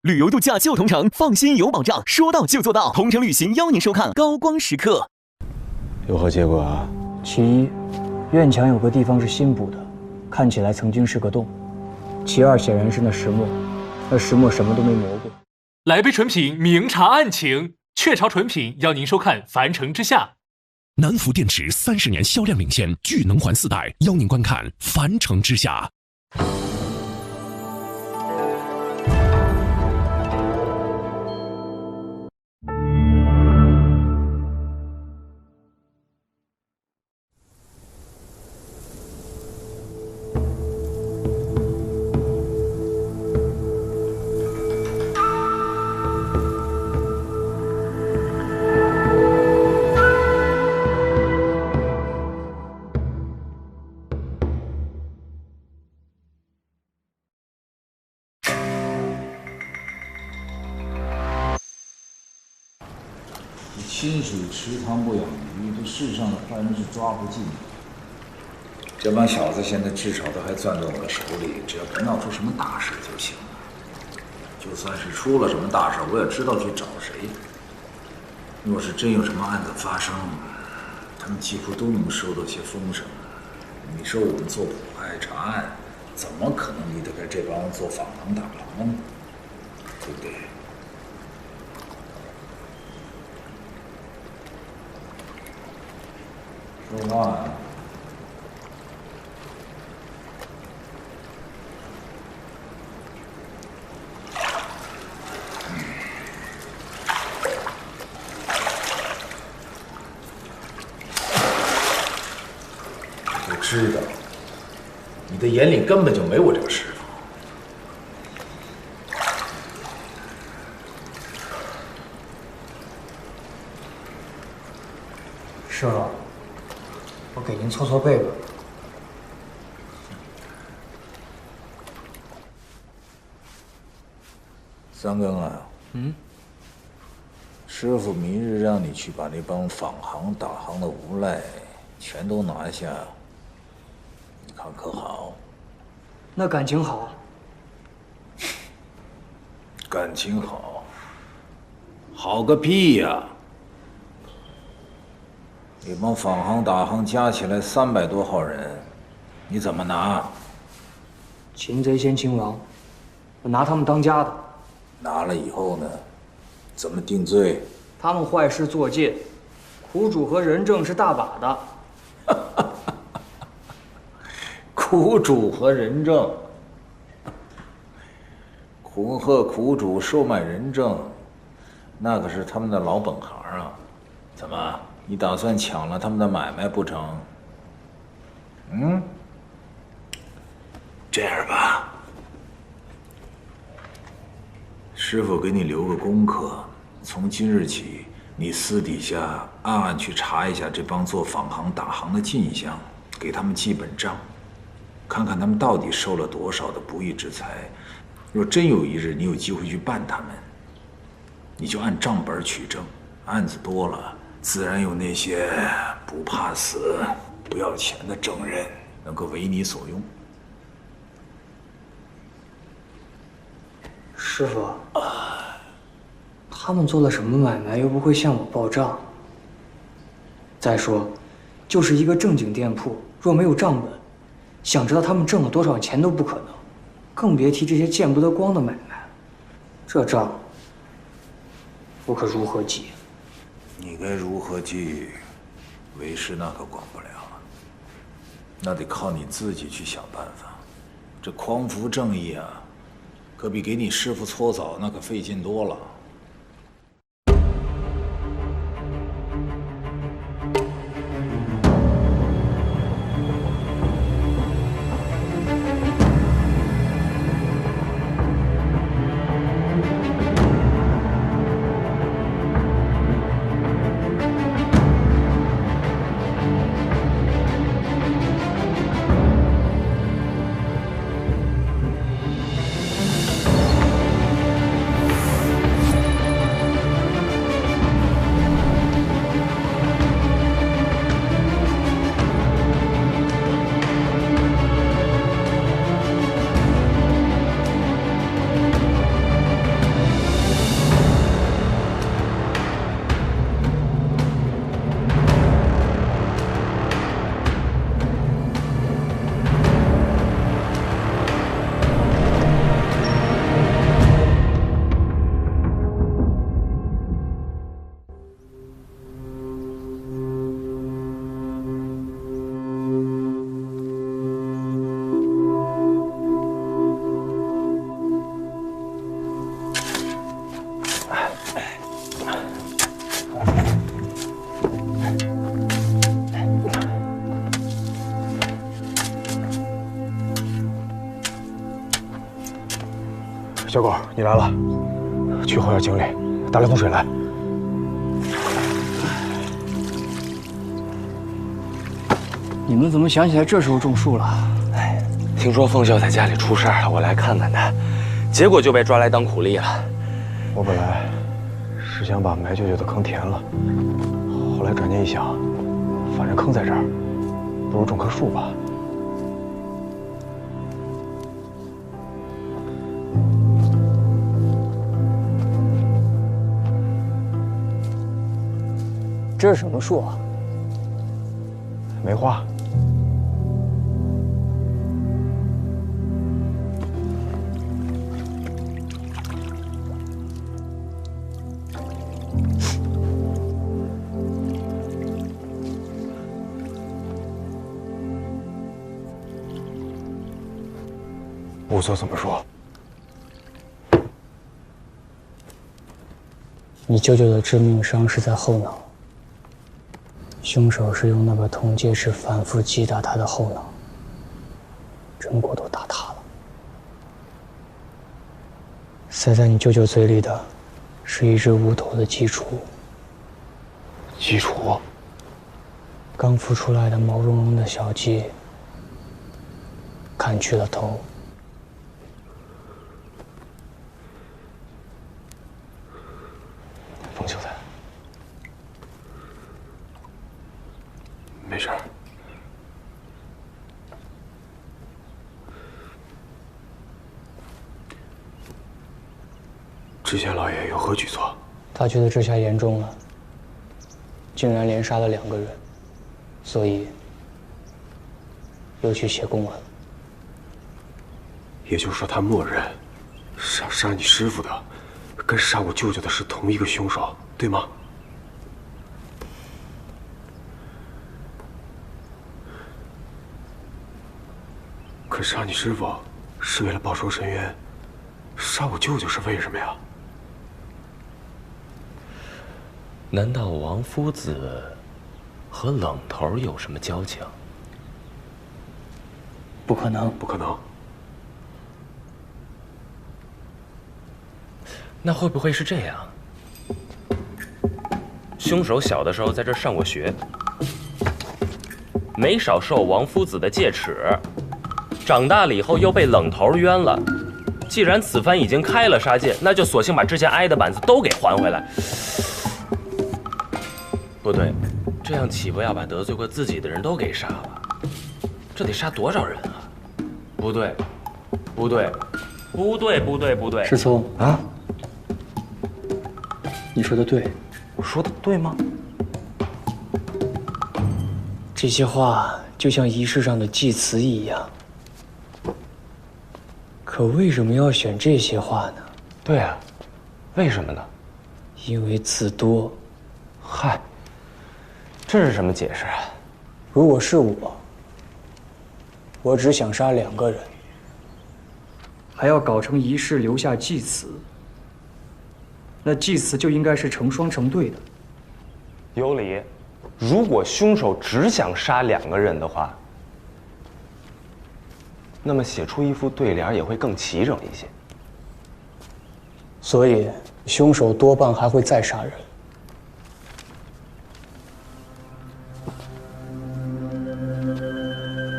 旅游度假就同城，放心有保障，说到就做到。同城旅行邀您收看《高光时刻》。有何结果啊？其一，院墙有个地方是新补的，看起来曾经是个洞；其二，显然是那石磨，那石磨什么都没磨过。来杯纯品，明察案情。雀巢纯品邀您收看《凡城之下》。南孚电池30年销量领先，聚能环4代邀您观看《凡城之下》。清水池塘不养鱼，这世上的坏人是抓不尽的。这帮小子现在至少都还攥在我的手里，只要不闹出什么大事就行了。就算是出了什么大事，我也知道去找谁。若是真有什么案子发生，他们几乎都能收到些风声。你说我们做捕快查案，怎么可能离得开这帮做访谈打行的呢？对不对？说话呀！我知道，你的眼里根本就没我这个师傅。师傅，我给您搓搓背吧。三更啊，师傅明日让你去把那帮仿行打行的无赖全都拿下，你看可好？那感情好？感情好？好个屁呀！那帮仿行打行加起来300多号人，你怎么拿？擒贼先擒王，我拿他们当家的。拿了以后呢，怎么定罪？他们坏事做尽，苦主和人证是大把的。苦主和人证，恐吓苦主售卖人证，那可是他们的老本行啊！怎么，你打算抢了他们的买卖不成？这样吧，师傅给你留个功课，从今日起，你私底下暗暗去查一下这帮做仿行打行的进项，给他们记本账，看看他们到底收了多少的不义之财。若真有一日你有机会去办他们，你就按账本取证，案子多了，自然有那些不怕死、不要钱的证人能够为你所用。师傅，他们做了什么买卖，又不会向我报账？再说，就是一个正经店铺，若没有账本，想知道他们挣了多少钱都不可能，更别提这些见不得光的买卖。这账，我可如何记？你该如何记，为师那可管不了了，那得靠你自己去想办法。这匡扶正义啊，可比给你师傅搓澡那可费劲多了。小狗，你来了，去后院井里打2桶水来。你们怎么想起来这时候种树了？哎，听说凤秀在家里出事了，我来看看他，结果就被抓来当苦力了。我本来是想把埋舅舅的坑填了，后来转念一想，反正坑在这儿，不如种棵树吧。这是什么树啊？梅花。仵作怎么说？你舅舅的致命伤是在后脑，凶手是用那把铜戒尺反复击打他的后脑，针骨都打塌了。塞在你舅舅嘴里的，是一只无头的鸡雏。鸡雏？刚孵出来的毛茸茸的小鸡，砍去了头。冯秀才，没事儿。知县老爷有何举措？他觉得这下严重了，竟然连杀了2个人，所以又去写公文。也就是说，他默认杀你师傅的，跟杀我舅舅的是同一个凶手，对吗？可杀你师傅是为了报仇伸冤，杀我舅舅是为什么呀？难道王夫子和冷头有什么交情？不可能，不可能。那会不会是这样？凶手小的时候在这儿上过学，没少受王夫子的戒尺，长大了以后又被冷头冤了。既然此番已经开了杀戒，那就索性把之前挨的板子都给还回来。不对，这样岂不要把得罪过自己的人都给杀了？这得杀多少人啊？不对，不对，不对，不对，不对！师聪啊，你说的对，我说的对吗？这些话就像仪式上的祭词一样。可为什么要选这些话呢？对啊，为什么呢？因为字多。嗨，这是什么解释啊？如果是我只想杀2个人，还要搞成仪式留下祭词，那祭词就应该是成双成对的。有理。如果凶手只想杀2个人的话，那么写出一副对联也会更齐整一些。所以，凶手多半还会再杀人。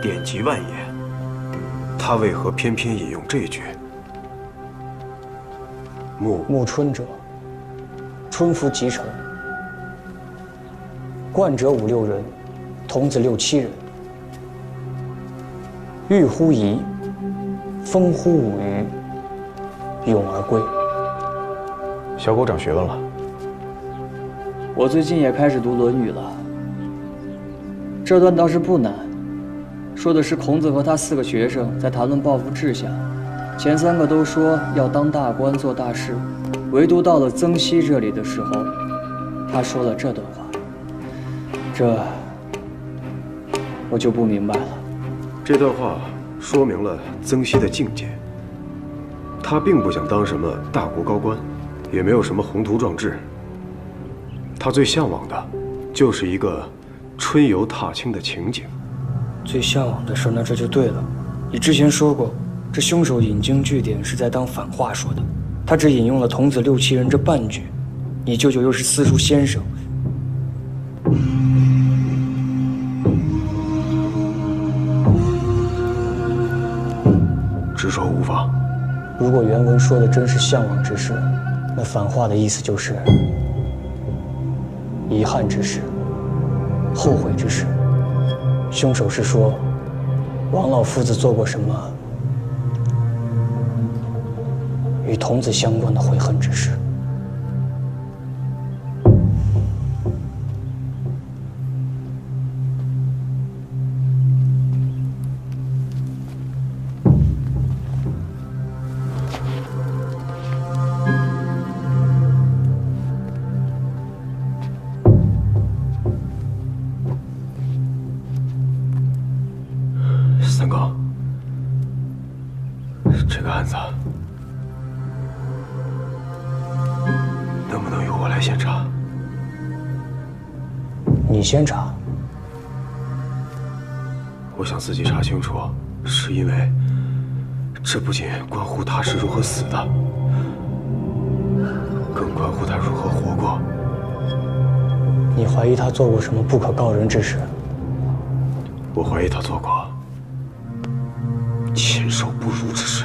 典籍万言，他为何偏偏引用这句？暮春者，春服吉成。冠者5、6人，童子6、7人。欲乎夷，风乎舞于，咏而归。小狗长学问了。我最近也开始读《论语》了。这段倒是不难，说的是孔子和他4个学生在谈论抱负志向，前3个都说要当大官做大事，唯独到了曾皙这里的时候，他说了这段话，这我就不明白了。这段话说明了曾皙的境界，他并不想当什么大国高官，也没有什么宏图壮志。他最向往的，就是一个春游踏青的情景。最向往的事，那这就对了。你之前说过，这凶手引经据典是在当反话说的，他只引用了童子六七人这半句。你舅舅又是私塾先生，只说无妨。如果原文说的真是向往之事，那反话的意思就是遗憾之事、后悔之事。凶手是说王老夫子做过什么与童子相关的悔恨之事。三哥，这个案子能不能由我来先查？你先查。我想自己查清楚，是因为这不仅关乎他是如何死的，更关乎他如何活过。你怀疑他做过什么不可告人之事？我怀疑他做过禽兽不如之事。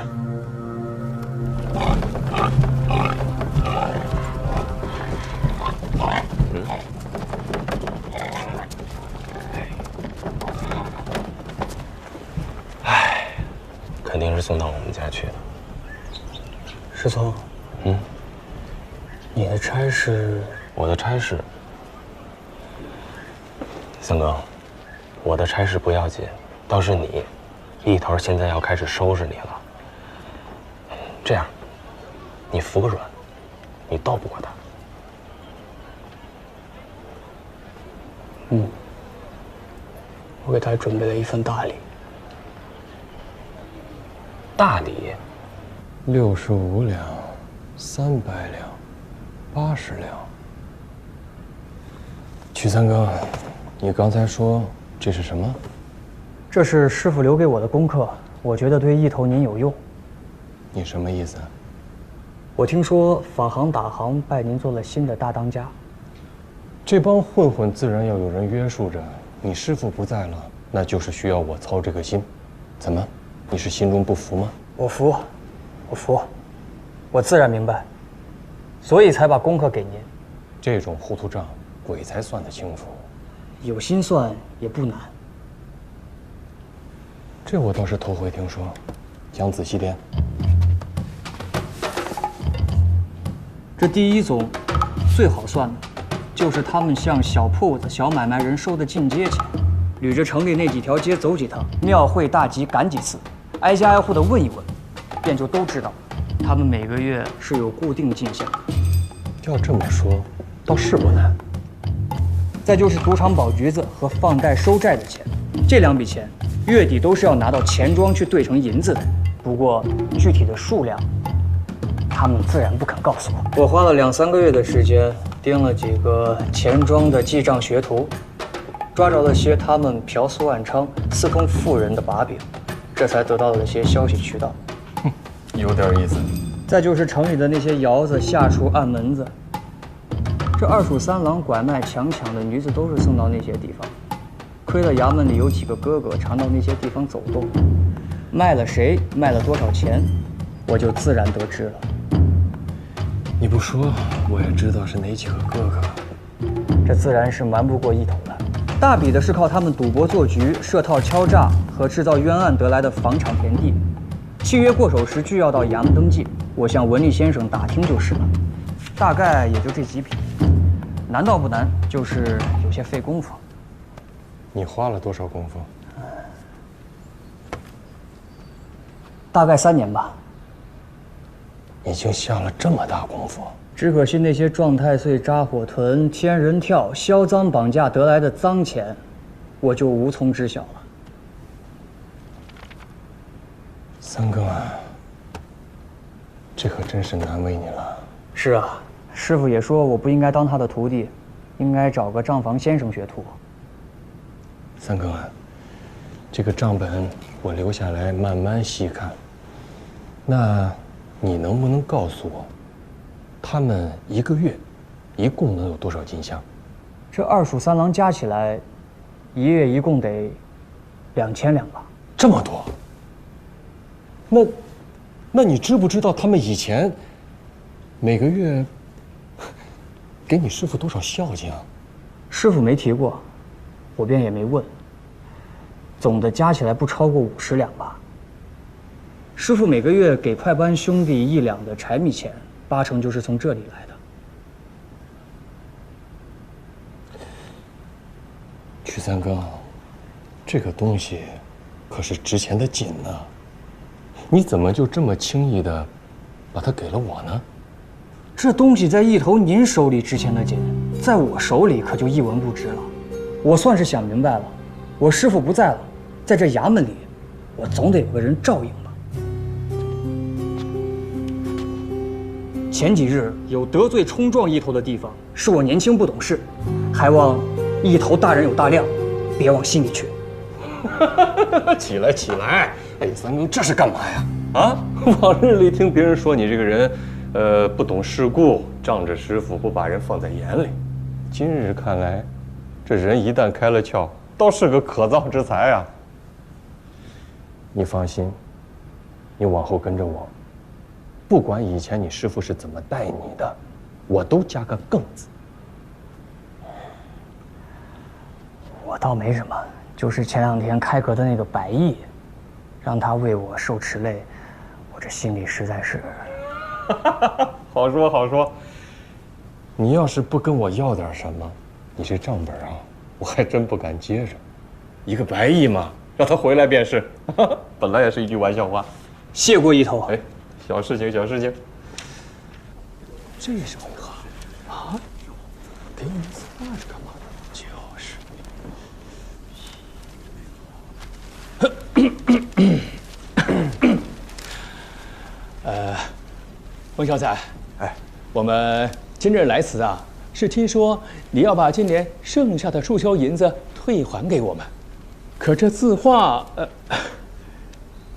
肯定是送到我们家去的。师聪，你的差事？我的差事，三哥，我的差事不要紧，倒是你，一头现在要开始收拾你了。这样，你服个软，你斗不过他。我给他准备了一份大礼。大礼65两、300两、80两。曲三哥，你刚才说这是什么？这是师傅留给我的功课，我觉得对一头您有用。你什么意思？我听说法行打行拜您做了新的大当家。这帮混混自然要有人约束着。你师傅不在了，那就是需要我操这个心。怎么，你是心中不服吗？我服，我服，我自然明白，所以才把功课给您。这种糊涂账，鬼才算得清楚。有心算也不难。这我倒是头回听说，讲仔细点。这第一宗，最好算的，就是他们向小铺子、小买卖人收的进阶钱，捋着城里那几条街走几趟，庙会大集赶几次，挨家挨户的问一问，便就都知道，他们每个月是有固定进项的。要这么说，倒是不难。再就是赌场保局子和放贷收债的钱，这2笔钱月底都是要拿到钱庄去兑成银子的。不过具体的数量，他们自然不肯告诉我。我花了2、3个月的时间，盯了几个钱庄的记账学徒，抓着了些他们嫖宿暗娼、私通妇人的把柄，这才得到了些消息渠道。有点意思。再就是城里的那些窑子、下厨、暗门子，这2鼠3郎拐卖强抢的女子都是送到那些地方。亏了衙门里有几个哥哥常到那些地方走动，卖了谁，卖了多少钱，我就自然得知了。你不说，我也知道是哪几个哥哥。这自然是瞒不过一头的。大笔的是靠他们赌博做局、设套敲诈和制造冤案得来的房产田地，契约过手时俱要到衙门登记，我向文丽先生打听就是了。大概也就这几笔，难倒不难，就是有些费功夫。你花了多少功夫？大概3年吧。已经下了这么大功夫。只可惜那些撞太岁、扎火屯、天人跳、销赃绑架得来的赃钱，我就无从知晓了。三哥，这可真是难为你了。是啊，师傅也说我不应该当他的徒弟，应该找个账房先生学徒。三哥，这个账本我留下来慢慢细看，那，你能不能告诉我，他们一个月一共能有多少进香？这二鼠三郎加起来，一月一共得2000两吧。这么多？那你知不知道他们以前每个月给你师傅多少孝敬啊？师傅没提过，我便也没问。总的加起来不超过50两吧。师傅每个月给快班兄弟1两的柴米钱，8成就是从这里来的。曲三哥，这个东西可是值钱的紧呢，你怎么就这么轻易的把它给了我呢？这东西在一头您手里值钱的紧，在我手里可就一文不值了。我算是想明白了，我师傅不在了，在这衙门里，我总得有个人照应吧。前几日有得罪冲撞一头的地方，是我年轻不懂事，还望一头大人有大量，别往心里去。起来起来！哎，三更这是干嘛呀？啊，往日里听别人说你这个人，不懂世故，仗着师傅不把人放在眼里。今日看来，这人一旦开了窍，倒是个可造之才啊。你放心，你往后跟着我，不管以前你师傅是怎么待你的，我都加个更字。我倒没什么，就是前2天开阁的那个白毅，让他为我受持累，我这心里实在是……好说好说。你要是不跟我要点什么，你这账本啊，我还真不敢接着。一个白毅嘛，让他回来便是。本来也是一句玩笑话。谢过一头。哎，小事情小事情。这是为何啊？给你们擦是干嘛的？翁小彩，哎，我们今日来此啊，是听说你要把今年剩下的注销银子退还给我们，可这字画，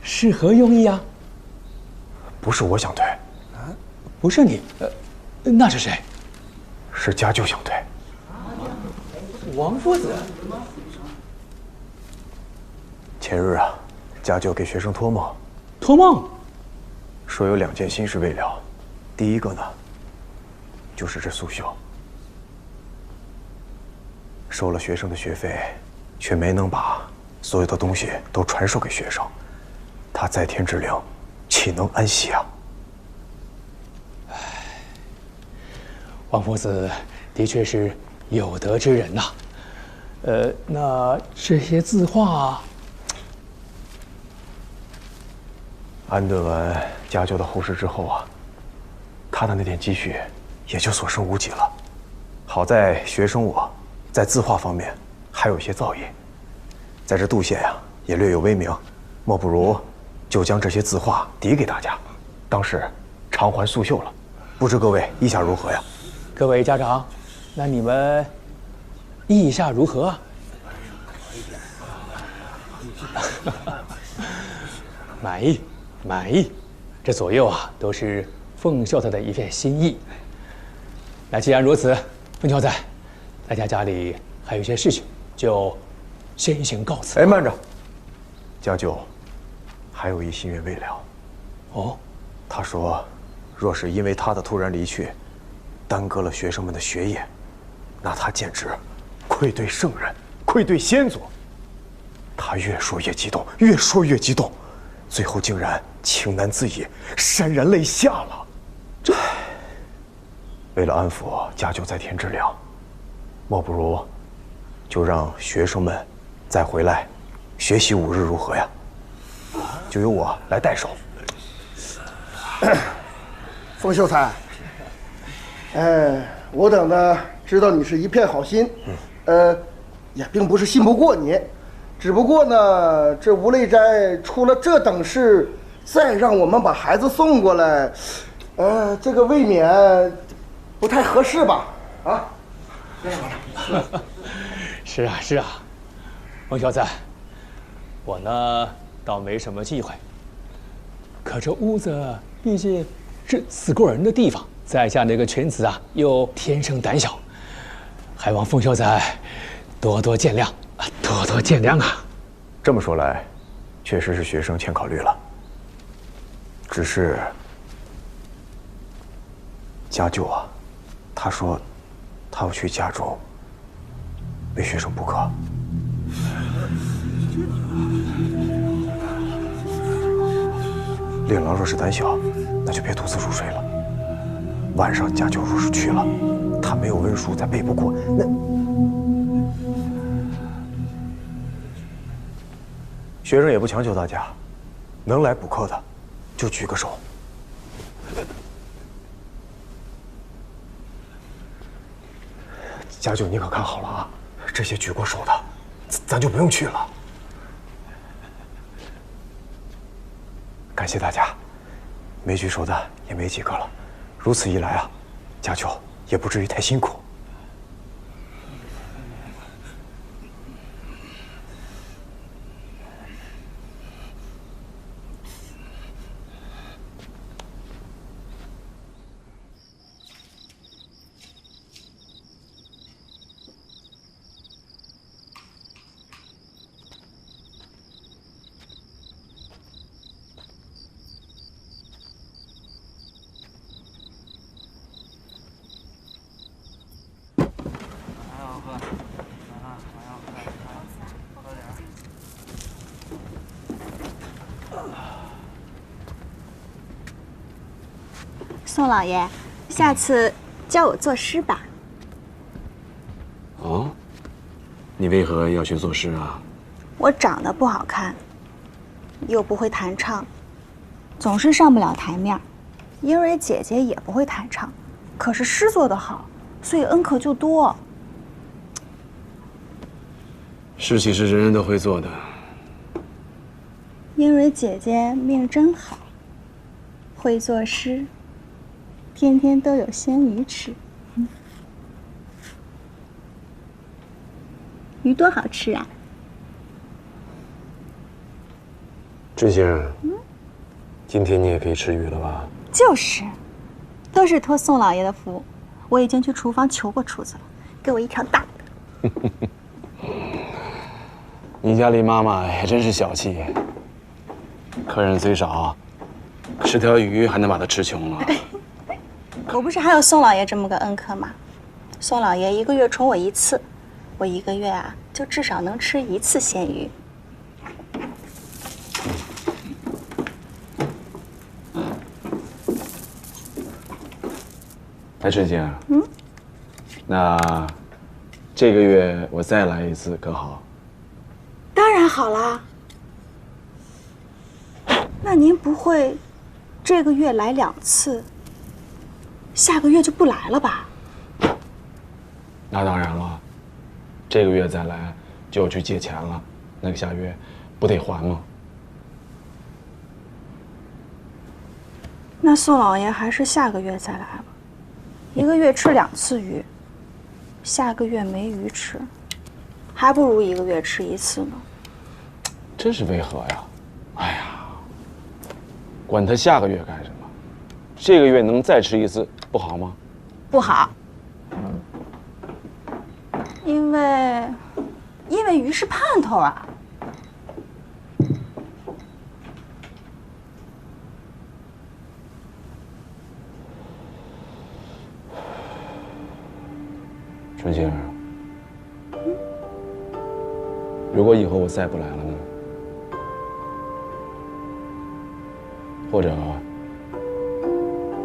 是何用意啊？不是我想退，啊，不是你，那是谁？是家舅想退。王夫子。前日啊，家舅给学生托梦，说有2件心事未了。第一个呢，就是这苏秀收了学生的学费，却没能把所有的东西都传授给学生，他在天之灵岂能安息啊？唉，王夫子的确是有德之人呐。那这些字画，安顿完家舅的后事之后啊，他的那点积蓄也就所剩无几了。好在学生我在字画方面还有一些造诣，在这杜县呀也略有威名，莫不如就将这些字画抵给大家，当是偿还苏秀了。不知各位意下如何呀？各位家长，那你们意下如何啊？满意，满意。这左右啊都是凤秀才的一片心意。那既然如此，凤秀才，大家家里还有一些事情，就先行告辞。哎，慢着，家舅还有一心愿未了。哦，他说，若是因为他的突然离去，耽搁了学生们的学业，那他简直愧对圣人，愧对先祖。他越说越激动，越说越激动，最后竟然情难自已，潸然泪下了。这，为了安抚家舅在天之灵，莫不如就让学生们再回来学习5日，如何呀？就由我来代手。凤秀才，我等呢知道你是一片好心，也并不是信不过你，只不过呢，这吴擂斋出了这等事，再让我们把孩子送过来，这个未免不太合适吧？啊？是啊，是啊，翁小子，我呢倒没什么忌讳。可这屋子毕竟是死过人的地方，在下那个犬子啊，又天生胆小，还望凤秀才多多见谅啊，多多见谅啊。这么说来，确实是学生欠考虑了。只是家舅啊，他说他要去加州，非学生不可。令郎若是胆小，那就别独自入睡了。晚上家舅若是去了，他没有文书，再背不过，那学生也不强求大家，能来补课的就举个手。家舅，你可看好了啊！这些举过手的，咱就不用去了。感谢大家，没举手的也没几个了。如此一来啊，家舅也不至于太辛苦。宋老爷，下次教我作诗吧。哦，你为何要学作诗啊？我长得不好看，又不会弹唱，总是上不了台面。英蕊姐姐也不会弹唱，可是诗做得好，所以恩客就多。诗岂是人人都会做的？英蕊姐姐命真好，会作诗。天天都有鲜鱼吃，鱼多好吃啊！春星，今天你也可以吃鱼了吧？就是，都是托宋老爷的福。我已经去厨房求过厨子了，给我一条大的。你家李妈妈也真是小气，客人虽少，吃条鱼还能把它吃穷了。我不是还有宋老爷这么个恩客吗？宋老爷1个月宠我1次，我1个月啊就至少能吃1次鲜鱼。哎，春星，那这个月我再来一次可好？当然好啦。那您不会这个月来2次？下个月就不来了吧？那当然了，这个月再来就要去借钱了，那个下月不得还吗？那宋老爷还是下个月再来吧。1个月吃2次鱼，下个月没鱼吃，还不如1个月吃1次呢。真是为何呀？哎呀，管他下个月干什么？这个月能再吃1次，不好吗？不好，因为鱼是盼头啊。春星，如果以后我再不来了呢？或者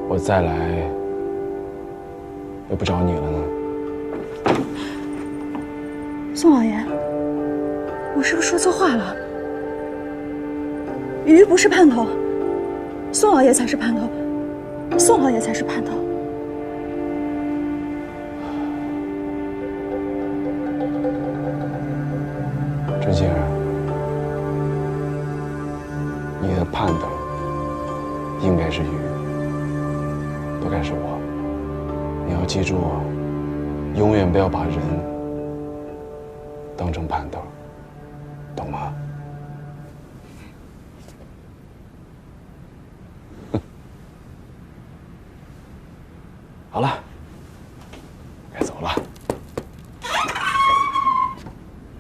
我再来又不找你了呢？宋老爷，我是不是说错话了？鱼不是盼头，宋老爷才是盼头，宋老爷才是盼头。春星，你的盼头应该是鱼，不该是我。你要记住，永远不要把人当成盼头，懂吗？好了，该走了。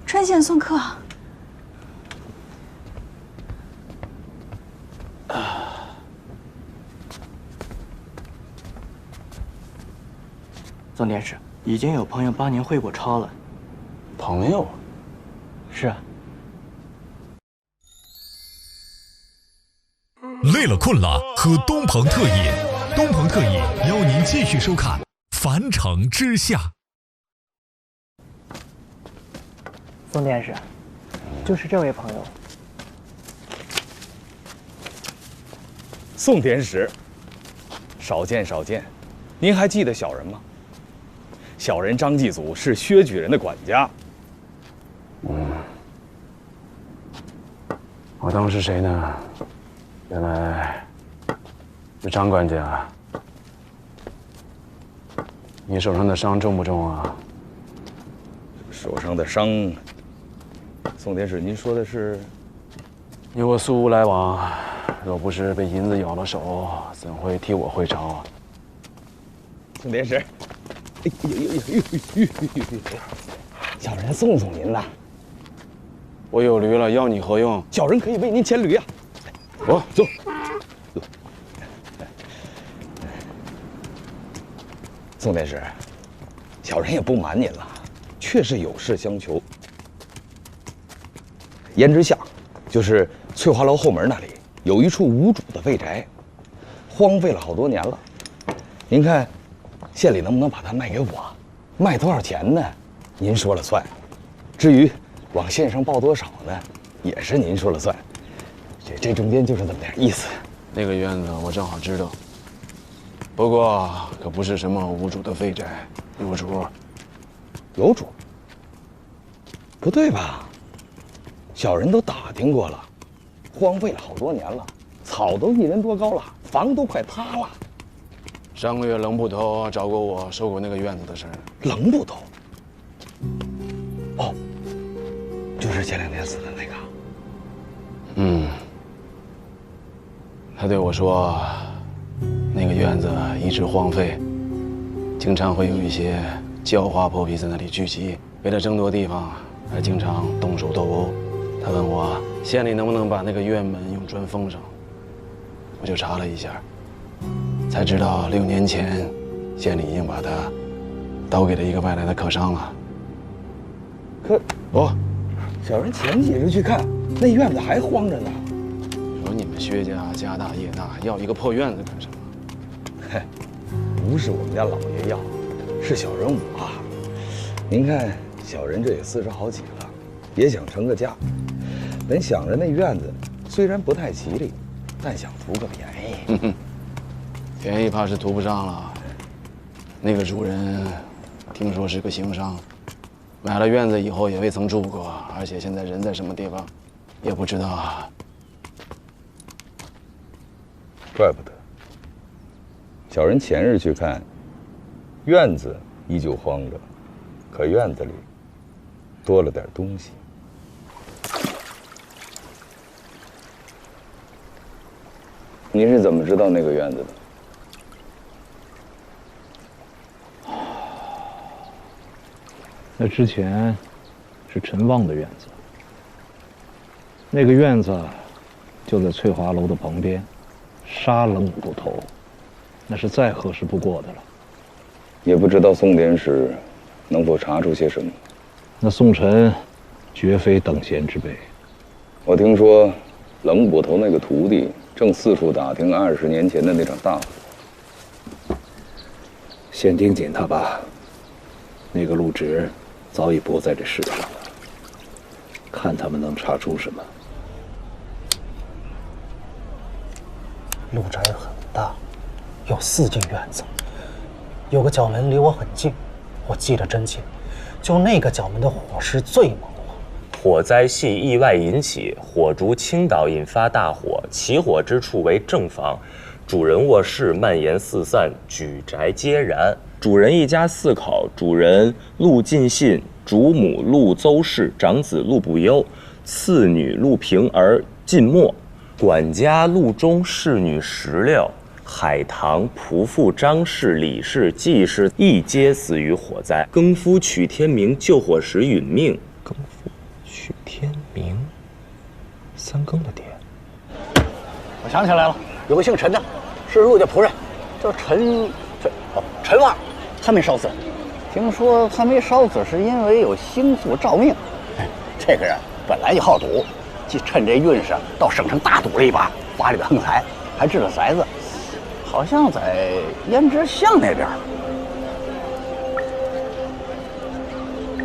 春贤送客。宋殿试，已经有朋友帮您会过超了。朋友？是啊。累了困了，喝东鹏特饮。东鹏特饮邀您继续收看《樊城之下》。宋殿试，就是这位朋友。宋典史，少见少见，您还记得小人吗？小人张继祖是薛举人的管家。我当是谁呢？原来是张管家。你手上的伤重不重啊？手上的伤，宋典史，您说的是？你我素无来往，若不是被银子咬了手，怎会替我会朝啊？宋典史，小人送送您了。我有驴了，要你何用？小人可以为您牵驴啊！哦，走。宋典史，小人也不瞒您了，确实有事相求。言之下，就是翠华楼后门那里有一处无主的废宅，荒废了好多年了。您看，县里能不能把它卖给我？卖多少钱呢？您说了算。至于往县上报多少呢，也是您说了算。这中间就是这么点意思。那个院子我正好知道，不过可不是什么无主的废宅，有主。有主？不对吧？小人都打听过了，荒废了好多年了，草都1人多高了，房都快塌了。上个月冷捕头找过我说过那个院子的事儿。冷捕头？哦，就是前2天死的那个。他对我说，那个院子一直荒废，经常会有一些狡猾泼皮在那里聚集，为了争夺地方，还经常动手斗殴。他问我县里能不能把那个院门用砖封上，我就查了一下，才知道6年前县里已经把他刀给了一个外来的客商了。可小人前几日去看，那院子还荒着呢。说你们薛家家大业大，要一个破院子干什么？嘿，不是我们家老爷要，是小人我。您看，小人这也40好几了，也想成个家。本想着那院子虽然不太吉利，但想图个便宜。便宜怕是图不上了。那个主人听说是个行商，买了院子以后也未曾住过，而且现在人在什么地方也不知道啊。怪不得。小人前日去看，院子依旧荒着，可院子里多了点东西。您是怎么知道那个院子的？那之前是陈旺的院子，那个院子就在翠华楼的旁边，杀冷捕头，那是再合适不过的了。也不知道宋典史能否查出些什么。那宋晨绝非等闲之辈。我听说冷捕头那个徒弟正四处打听20年前的那场大火。先盯紧他吧，那个陆直早已不在这世上了，看他们能查出什么。陆宅很大，有4进院子，有个角门离我很近，我记得真切，就那个角门的火势最猛。火灾系意外引起，火烛倾倒引发大火，起火之处为正房，主人卧室蔓延四散，举宅皆燃。主人一家4口，主人陆进信，主母陆邹氏，长子陆不忧，次女陆平儿晋末，管家陆中侍女16，海棠、仆妇张氏、李氏、季氏一皆死于火灾。更夫曲天明救火时殒命。更夫曲天明，三更的爹。我想起来了，有个姓陈的，是陆家仆人，叫陈旺，他没烧死。听说他没烧死是因为有星宿照命。这个人本来就好赌，就趁这运势到省城大赌了一把，发了个横财，还掷了骰子，好像在胭脂巷那边。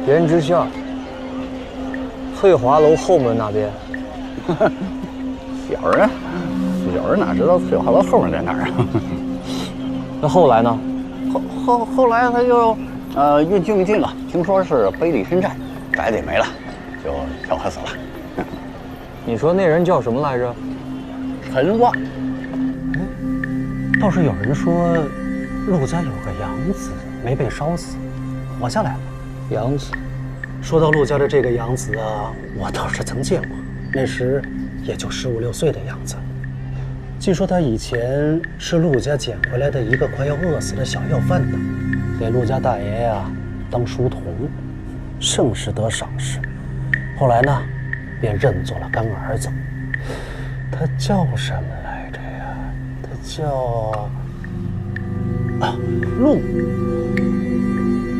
胭脂巷，翠华楼后门那边。小人哪知道翠华楼后面在哪儿啊？那后来呢？后来他就运去了，听说是背离深寨，宅子也没了，就跳河死了。你说那人叫什么来着？陈旺。倒是有人说，陆家有个养子没被烧死，活下来了。养子。说到陆家的这个养子啊，我倒是曾见过，那时也就15、16岁的样子。据说他以前是陆家捡回来的一个快要饿死的小要饭的，给陆家大爷呀当书童，甚是得赏识。后来呢，便认作了干儿子。他叫什么来着呀？他叫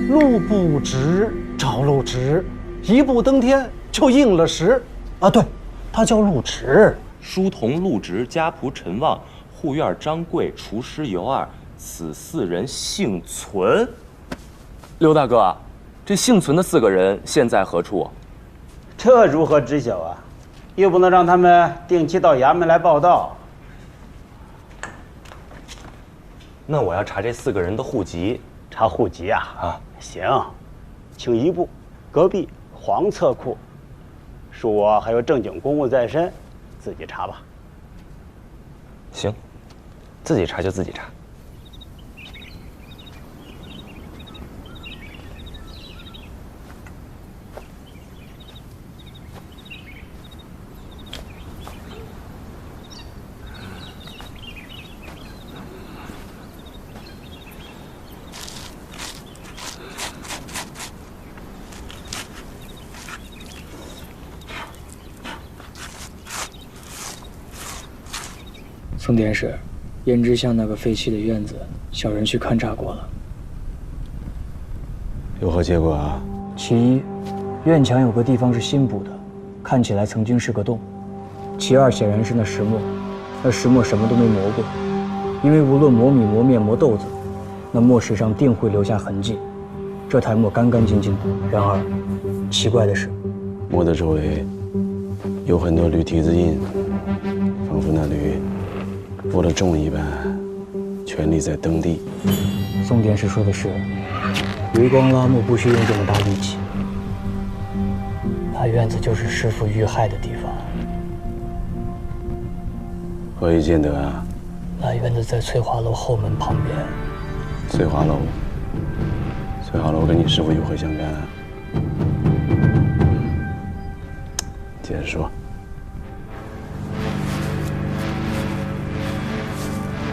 路不直找陆直，一步登天就应了时啊！对，他叫陆直。书童陆直，家仆陈旺，护院张贵，厨师尤二，此4人幸存。刘大哥，这幸存的4个人现在何处？这如何知晓啊？又不能让他们定期到衙门来报到。那我要查这4个人的户籍。查户籍啊？啊，行，请移步隔壁黄册库，恕我还有正经公务在身。自己查吧。行，自己查就自己查。宋典史，胭脂巷那个废弃的院子，小人去勘察过了。有何结果啊？其一，院墙有个地方是新补的，看起来曾经是个洞；其二，显然是那石磨，那石磨什么都没磨过，因为无论磨米、磨面、磨豆子，那磨石上定会留下痕迹。这台磨干干净净，然而奇怪的是，磨的周围有很多铝蹄子印，仿佛那铝负了重一般，全力在蹬地。宋典史说的是，维光拉木不需用这么大力气。那院子就是师傅遇害的地方。何以见得啊？那院子在翠华楼后门旁边。翠华楼，翠华楼跟你师傅有何相干啊？接着说。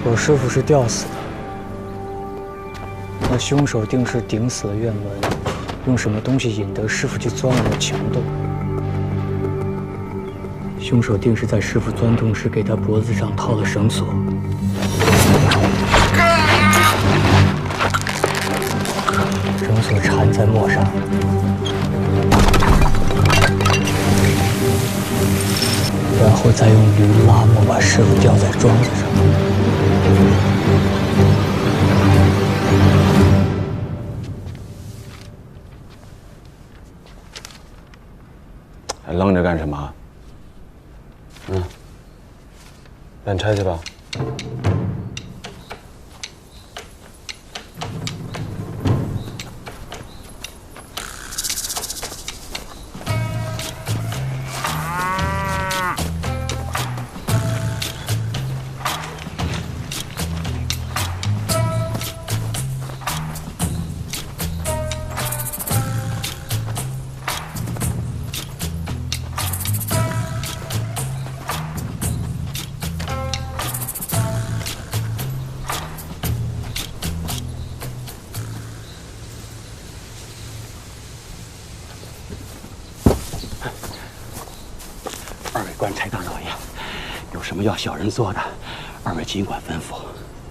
我师傅是吊死的，那凶手定是顶死了院门，用什么东西引得师傅去钻了那墙洞。凶手定是在师傅钻洞时给他脖子上套了绳索。绳索缠在磨上，然后再用驴拉磨把师傅吊在桩子上。还愣着干什么？干拆去吧。么要小人做的，二位尽管吩咐。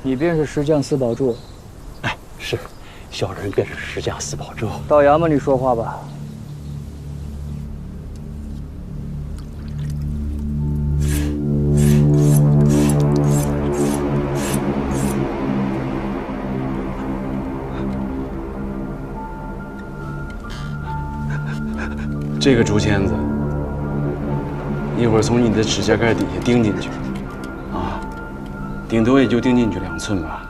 你便是石匠四宝柱？哎，是，小人便是石匠四宝柱。到衙门里说话吧。这个竹签子，一会儿从你的指甲盖底下钉进去，啊，顶多也就钉进去2寸吧，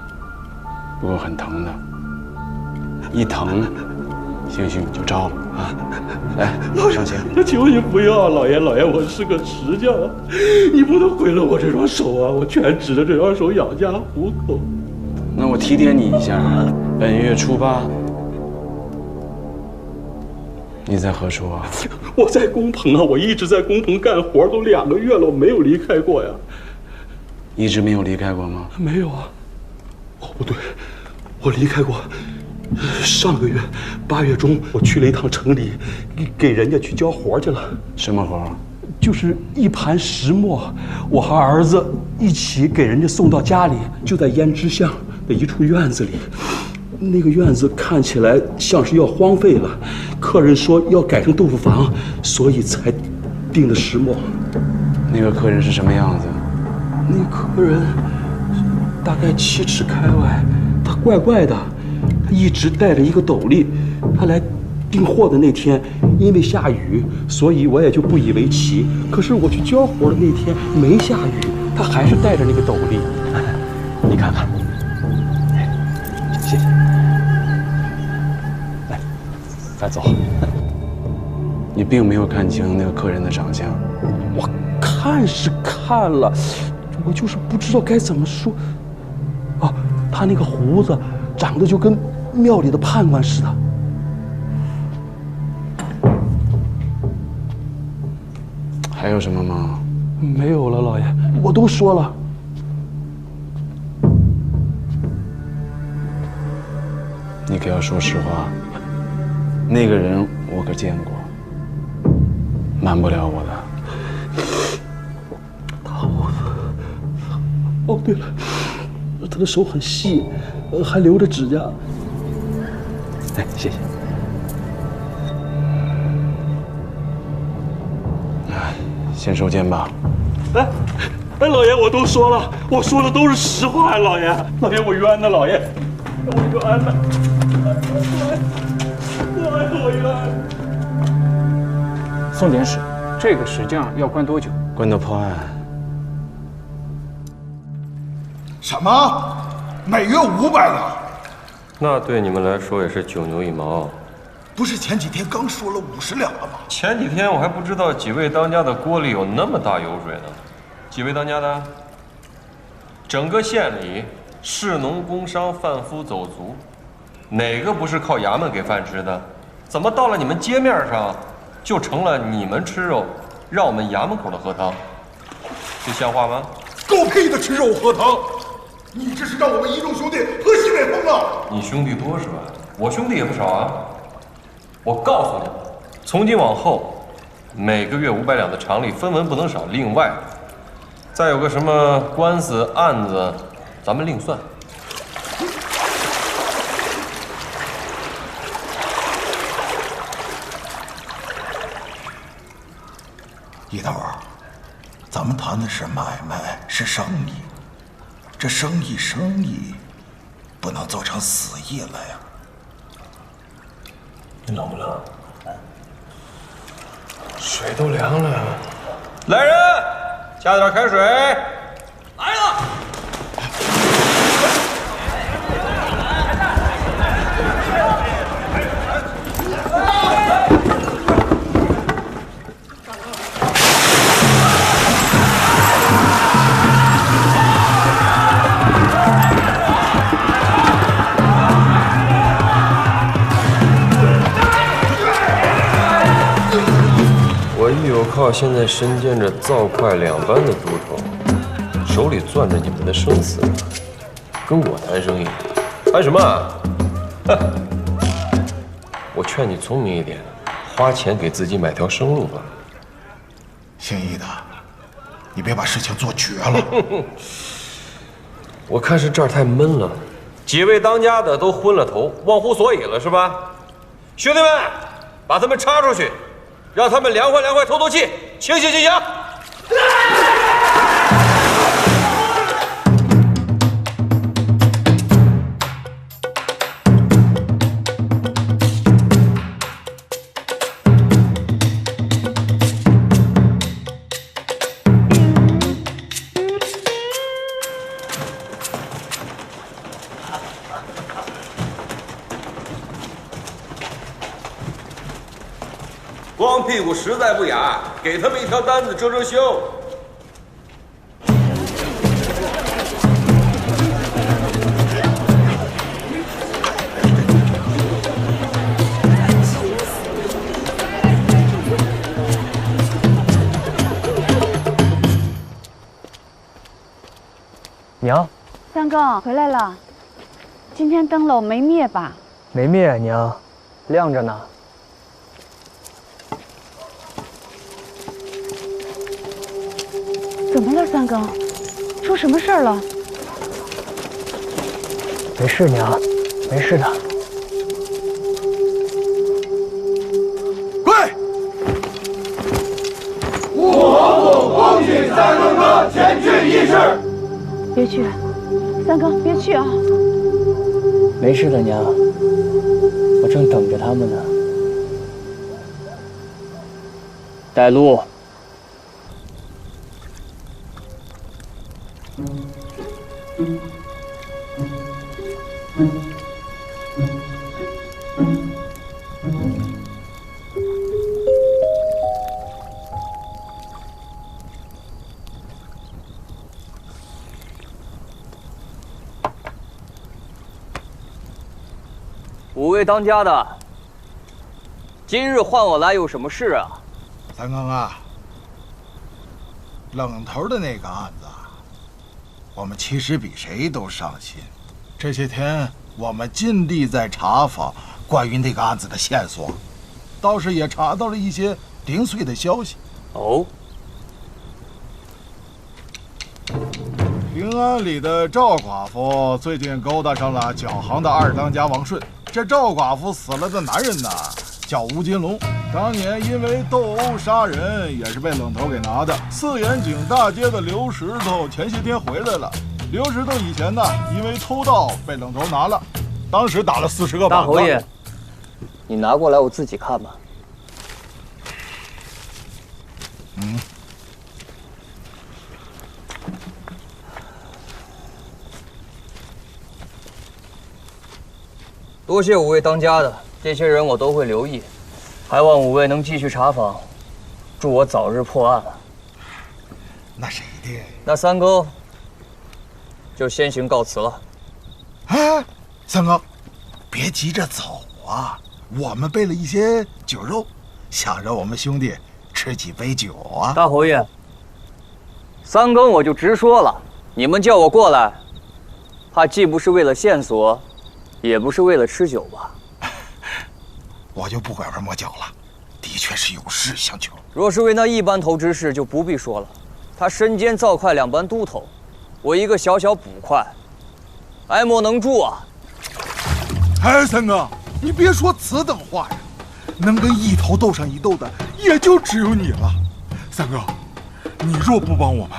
不过很疼的，一疼，兴许你就着了啊！来，上前。我求你不要，老爷，我是个石匠，你不能毁了我这双手啊！我全指着这双手养家糊口。那我提点你一下，本月初8。你在何处啊？我在工棚啊，我一直在工棚干活，都2个月了，我没有离开过呀。一直没有离开过吗？没有啊。哦，不对，我离开过。上个月8月中，我去了一趟城里，给人家去交活去了。什么活？就是一盘石磨，我和儿子一起给人家送到家里，就在胭脂巷的一处院子里。那个院子看起来像是要荒废了，客人说要改成豆腐房，所以才订的石磨。那个客人是什么样子？那客人大概7尺开外，他怪怪的，他一直戴着一个斗笠。他来订货的那天，因为下雨，所以我也就不以为奇。可是我去交活的那天没下雨，他还是戴着那个斗笠。你看看，谢谢。来，咱走。你并没有看清那个客人的长相。我看是看了，我就是不知道该怎么说。啊，他那个胡子长得就跟庙里的判官似的。还有什么吗？没有了，老爷，我都说了。你可要说实话。那个人我可见过，瞒不了我的。大胡子。哦，对了，他的手很细，还留着指甲。哎，谢谢。先收监吧。哎，老爷，我都说了，我说的都是实话呀，老爷，我冤的，老爷，我冤的，我冤。宋典史，这个石匠要关多久？关到破案。什么？每月500两？那对你们来说也是9牛1毛。不是前几天刚说了50两了吗？前几天我还不知道几位当家的锅里有那么大油水呢。几位当家的？整个县里士农工商贩夫走卒，哪个不是靠衙门给饭吃的？怎么到了你们街面上，就成了你们吃肉，让我们衙门口的喝汤？这像话吗？狗屁的吃肉喝汤！你这是让我们一众兄弟喝西北风了！你兄弟多是吧？我兄弟也不少啊。我告诉你，从今往后，每个月500两的常例分文不能少。另外，再有个什么官司案子，咱们另算。一头，咱们谈的是买卖，是生意，这生意，不能做成死意了呀。你冷不冷？水都凉了。来人，加点开水。来了。我一有靠现在身兼着灶快2班的都头，手里攥着你们的生死，跟我谈生意，谈什么？哼！我劝你聪明一点，花钱给自己买条生路吧。姓易的，你别把事情做绝了。我看是这儿太闷了，几位当家的都昏了头，忘乎所以了，是吧？兄弟们，把他们插出去，让他们凉快凉快，透透气，清醒清醒。光屁股实在不雅，给他们一条单子遮遮羞。娘，三更回来了，今天灯笼没灭吧？没灭，娘，亮着呢。怎么了，三更？出什么事儿了？没事，娘，没事的。跪！吾皇后恭请三更哥前去议事。别去，三更，别去啊！没事的，娘，我正等着他们呢。带路。五位当家的，今日唤我来有什么事啊？三更啊，冷头的那个案子，我们其实比谁都上心。这些天我们尽力在查访关于那个案子的线索，倒是也查到了一些零碎的消息。哦，平安里的赵寡妇最近勾搭上了脚行的二当家王顺。这赵寡妇死了的男人呢，叫吴金龙，当年因为斗殴杀人，也是被冷头给拿的。四眼井大街的刘石头前些天回来了。刘石头以前呢，因为偷盗被冷头拿了，当时打了40个板子。大侯爷，你拿过来我自己看吧。嗯。多谢五位当家的，这些人我都会留意，还望五位能继续查访，祝我早日破案。那是一定。那三更就先行告辞了。哎，三更，别急着走啊！我们备了一些酒肉，想让我们兄弟吃几杯酒啊！大侯爷，三更我就直说了，你们叫我过来，怕既不是为了线索。也不是为了吃酒吧，我就不拐弯抹角了，的确是有事相求。若是为那一班头之事，就不必说了。他身兼造快2班都头，我一个小小捕快，爱莫能助啊！哎，三哥，你别说此等话呀！能跟一头斗上一斗的，也就只有你了。三哥，你若不帮我们，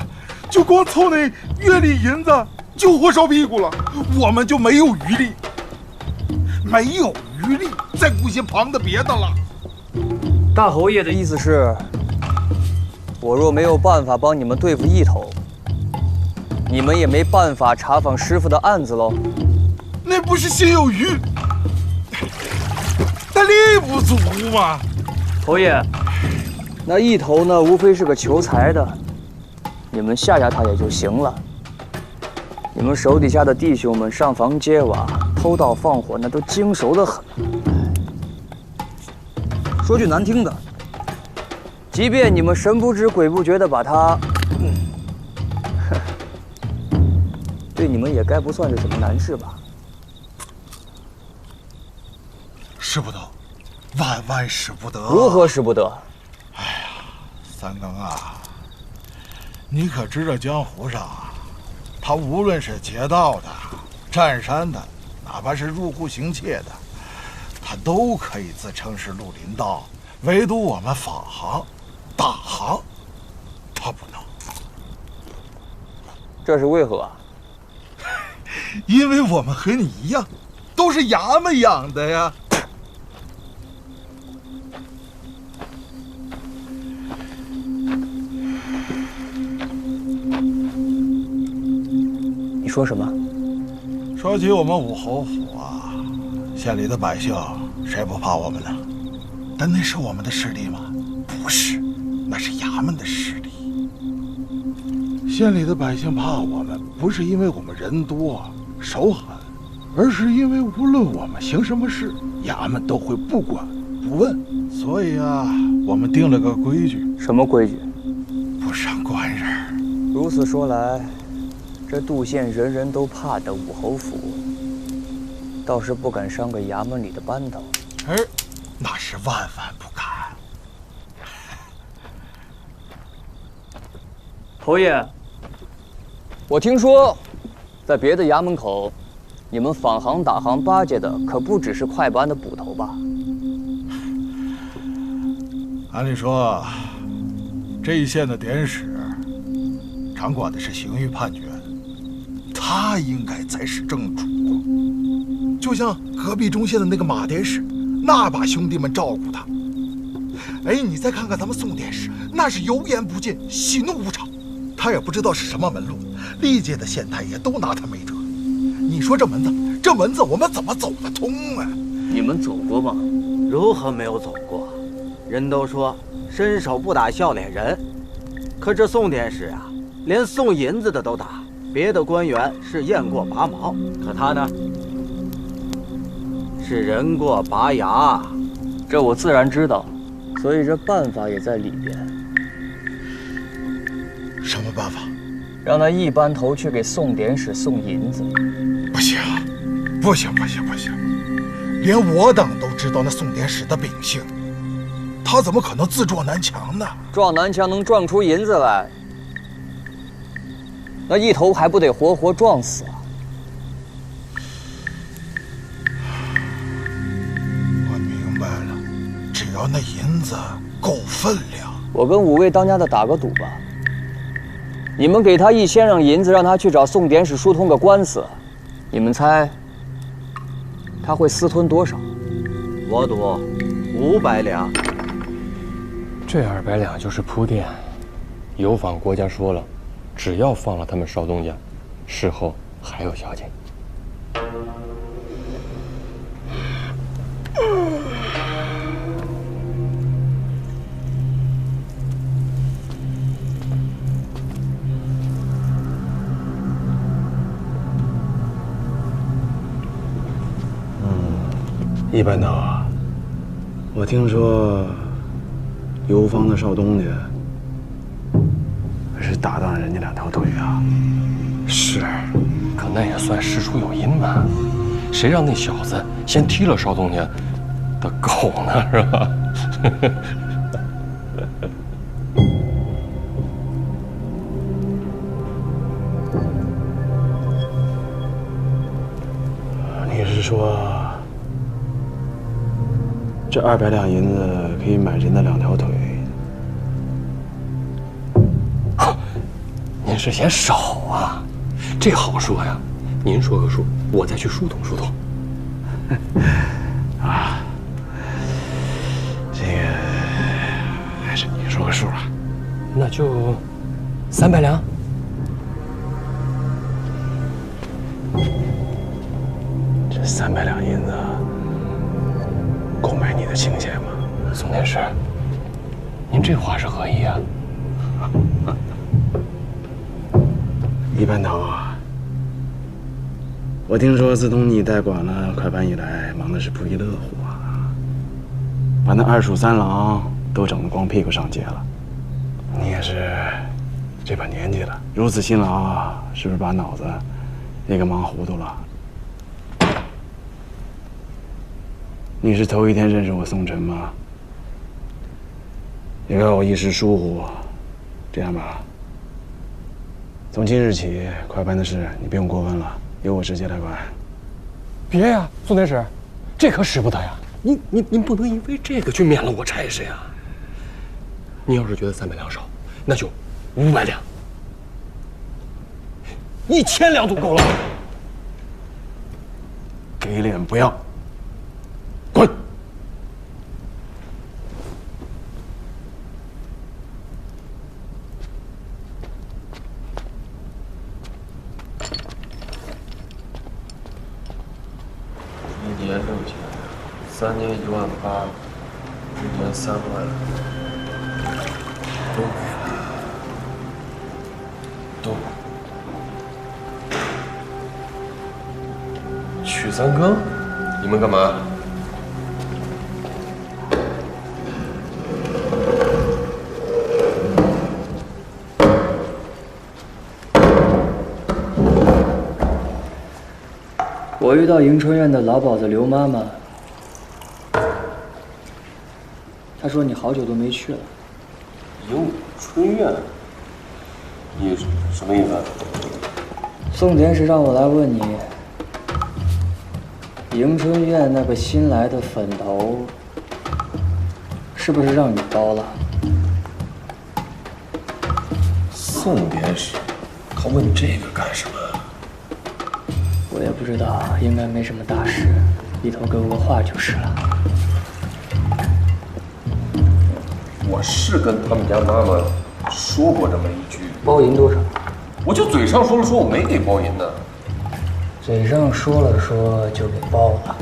就光凑那月例银子就活烧屁股了，我们就没有余力。没有余力再顾些旁的别的了。大侯爷的意思是，我若没有办法帮你们对付一头，你们也没办法查访师傅的案子喽？那不是心有余，但力不足嘛。侯爷，那一头呢，无非是个求财的，你们吓吓他也就行了。你们手底下的弟兄们上房揭瓦、偷盗放火，那都精熟得很。说句难听的，即便你们神不知鬼不觉地把他，对你们也该不算是什么难事吧？使不得，万万使不得。如何使不得？哎呀，三更啊，你可知这江湖上啊，他无论是劫道的、占山的，哪怕是入户行窃的，他都可以自称是绿林道，唯独我们法行、大行，他不能。这是为何啊？因为我们和你一样，都是衙门养的呀。你说什么？说起我们武侯府啊，县里的百姓谁不怕我们呢？但那是我们的势力吗？不是，那是衙门的势力。县里的百姓怕我们，不是因为我们人多手狠，而是因为无论我们行什么事，衙门都会不管不问。所以啊，我们定了个规矩。什么规矩？不伤官人。如此说来，这杜县人人都怕的武侯府，倒是不敢伤个衙门里的班头。那是万万不敢。侯爷，我听说，在别的衙门口，你们坊行打行巴结的可不只是快班的捕头吧？按理说，这一县的典史掌管的是刑狱判决，他应该才是正主。就像隔壁中县的那个马典史，那把兄弟们照顾他。你再看看咱们宋典史，那是油盐不进，喜怒无常。他也不知道是什么门路，历届的县太爷都拿他没辙。你说这门子我们怎么走得通啊？你们走过吗？如何没有走过？人都说伸手不打笑脸人，可这宋典史啊，连送银子的都打。别的官员是雁过拔毛，可他呢，是人过拔牙。这我自然知道，所以这办法也在里边。什么办法？让那一班头去给宋典史送银子。不行，不行，连我等都知道那宋典史的秉性，他怎么可能自撞南墙呢？撞南墙能撞出银子来，那一头还不得活活撞死啊？我明白了，只要那银子够分量，我跟5位当家的打个赌吧。你们给他1000两银子，让他去找宋典史疏通个官司，你们猜他会私吞多少？我赌500两。这200两就是铺垫。有坊国家说了，只要放了他们少东家，事后还有小姐。一班头，我听说游方的少东家是打断了人家2条腿啊。是，可那也算事出有因嘛。谁让那小子先踢了少东家的狗呢，是吧？你是说，这200两银子可以买人的2条腿？您是嫌少啊？这好说呀，您说个数，我再去疏通疏通。啊，这个还是你说个数啊？那就300两。这300两银子够买你的清闲吗？宋典史，您这话是何意啊？一班头，我听说自从你代管了快班以来，忙的是不亦乐乎啊，把那2署3郎都整得光屁股上街了。你也是这把年纪了，如此辛劳，是不是把脑子也给忙糊涂了？你是头一天认识我宋晨吗？也怪我一时疏忽。这样吧，从今日起，快班的事你不用过问了，由我直接来管。别呀，宋天使，这可使不得呀！您不能因为这个去免了我差事呀！你要是觉得300两少，那就500两，1000两就够了。给脸不要，滚！1年6000，3年18000，1年3万，都没了，都。取3更，你们干嘛？我遇到迎春院的老鸨子刘妈妈，她说你好久都没去了。迎春院，你什么意思？宋田是让我来问你，迎春院那个新来的粉头，是不是让你包了？宋典史，他问这个干什么？我也不知道，应该没什么大事，一头给我个话就是了。我是跟他们家妈妈说过这么一句，包银多少？我就嘴上说了说，我没给包银呢。嘴上说了说就给包了，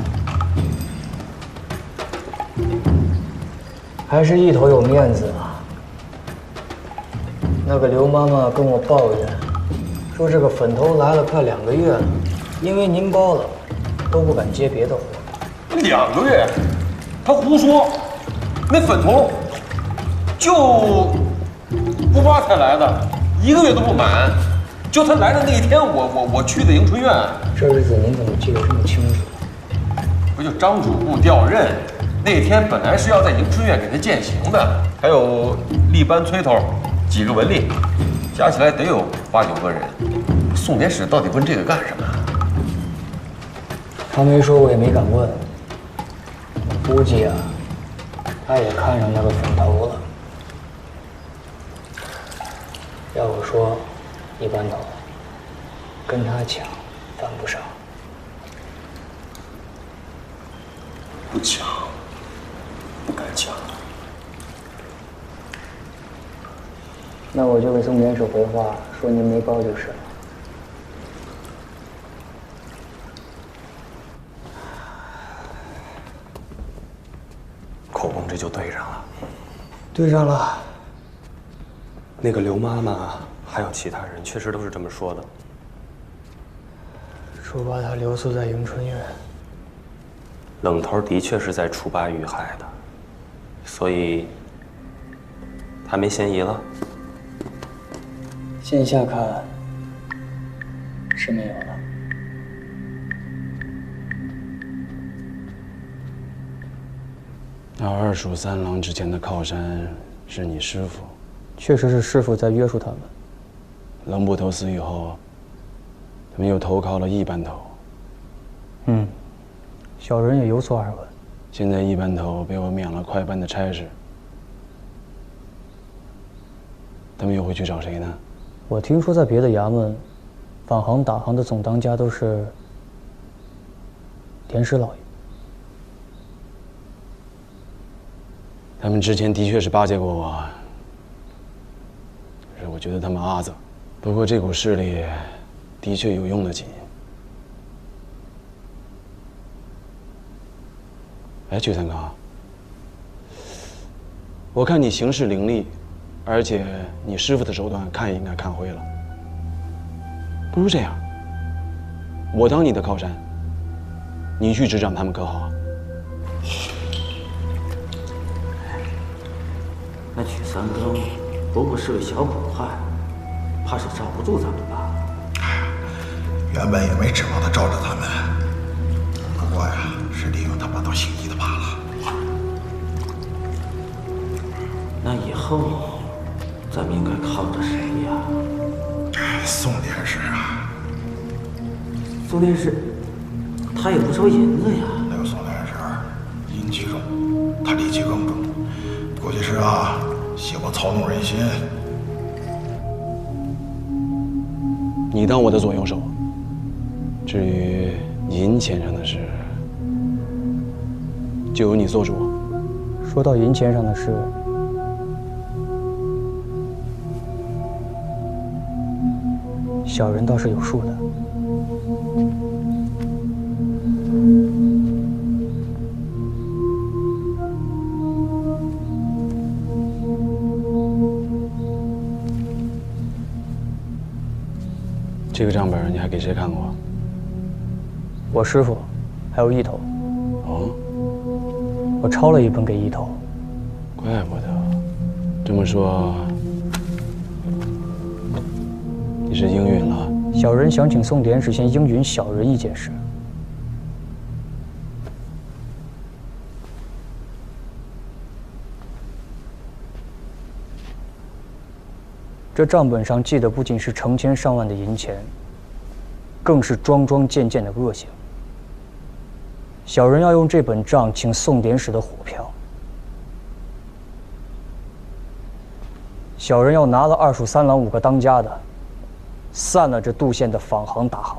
还是一头有面子啊。那个刘妈妈跟我抱怨，说这个粉头来了快2个月了，因为您包了，都不敢接别的活。2个月？他胡说，那粉头就不发才来的，1个月都不满。就他来的那一天，我去的迎春院。这日子您怎么记得这么清楚？不就张主簿调任那天，本来是要在迎春院给他践行的，还有立班催头，几个文吏，加起来得有8、9个人。宋典史到底问这个干什么？他没说，我也没敢问。估计啊，他也看上那个粉头了。要我说，一般头跟他抢犯不上。不抢，不敢抢。那我就给宋典史回话，说您没包就是了。口供这就对上了。对上了。那个刘妈妈还有其他人，确实都是这么说的。说把他留宿在迎春院。冷头的确是在初8遇害的，所以他没嫌疑了。线下看是没有了。那2署3郎之前的靠山是你师傅，确实是师傅在约束他们。冷捕头死以后，他们又投靠了一班头。小人也有所耳闻。现在一班头被我免了快班的差事，他们又会去找谁呢？我听说在别的衙门，访行打行的总当家都是田师老爷。他们之前的确是巴结过我，可是我觉得他们阿杂。不过这股势力的确有用得紧。哎，曲三刚，我看你行事伶俐，而且你师傅的手段看也应该看会了。不如这样，我当你的靠山，你去执掌他们可好？那曲三更不过是个小苦汉，怕是罩不住咱们吧？原本也没指望他罩着咱们，不过呀，是利用他把刀行医的罢了。那以后咱们应该靠着谁呀？宋典史啊，宋典史，他也不收银子呀。那个宋典史阴气重，他戾气更重，估计是啊，喜欢操弄人心。你当我的左右手。至于银钱上的事，就由你做主。说到银钱上的事，小人倒是有数的。这个账本你还给谁看过？我师傅，还有一头。哦，我抄了一本给一头。怪不得。这么说，你是应允了？小人想请宋典史先应允小人一件事。这账本上记的不仅是成千上万的银钱，更是桩桩件件的恶行。小人要用这本账请宋典史的火票。小人要拿了二署三郎5个当家的，散了这杜县的坊行大行。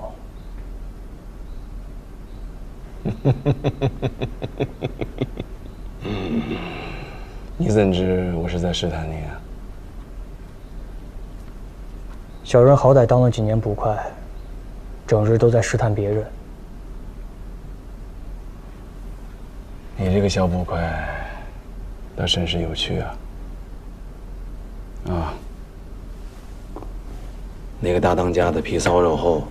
你怎知我是在试探你啊？小人好歹当了几年捕快，整日都在试探别人。你这个小捕快，倒甚是有趣啊！啊，那个大当家的皮糙肉厚，